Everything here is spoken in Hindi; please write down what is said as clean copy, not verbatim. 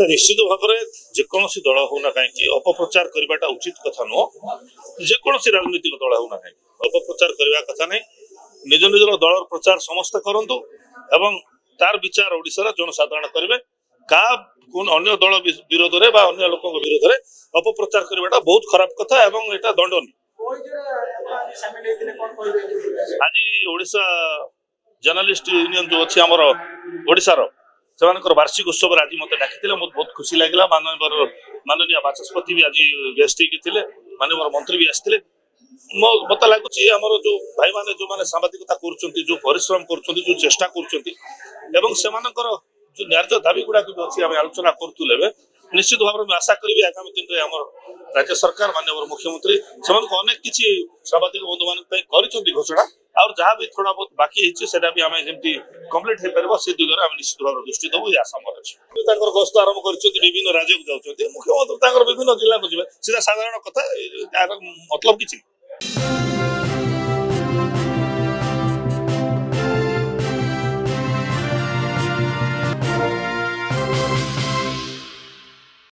निश्चित भाव में जेकोसी दल होना कहीं अपप्रचार करवाटा उचित कथा नुह जेकोसी राजनीतिक दल होना कहीं अपप्रचार करवा कथा नहीं निज निजर दल प्रचार समस्त करूँ एवं तार विचार ओडिशार जनसाधारण करेंगे का अन्य दल विरोध में अन्य लोक विरोध में अपप्रचार करवाटा बहुत खराब कथा एवं एटा दंडनीय। आज ओडिशा जर्नलिस्ट यूनियन जो अच्छी आमर ओडिशार से वार्षिक उत्सव आज मत डाकी मत बहुत खुशी लगे माननीय बाचस्पति भी आज गेस्ट होते माननीय मंत्री भी आसते मत लगुच आमर जो भाई मैंने जो मैंने सांबादिकता कर जो परिश्रम कर चेष्टा कर जो न्याय दाबी गुड़ाक भी अच्छी आम आलोचना करुले निश्चित भाव में आशा करी आगामी दिन में आम राज्य सरकार माननीय मुख्यमंत्री से अनेक किसी सांबादिक बंधु मान घोषणा और जहाँ भी थोड़ा बहुत बाकी भी आम जमी कम्प्लीट हो पार से दिगरे आम निश्चित भाव दृष्टि देवु ये आशा मोर अच्छे गस्त आरंभ कर विभिन्न राज्य को जाऊँच मुख्यमंत्री विभिन्न जिला को जी सीधा साधारण कथा मतलब किसी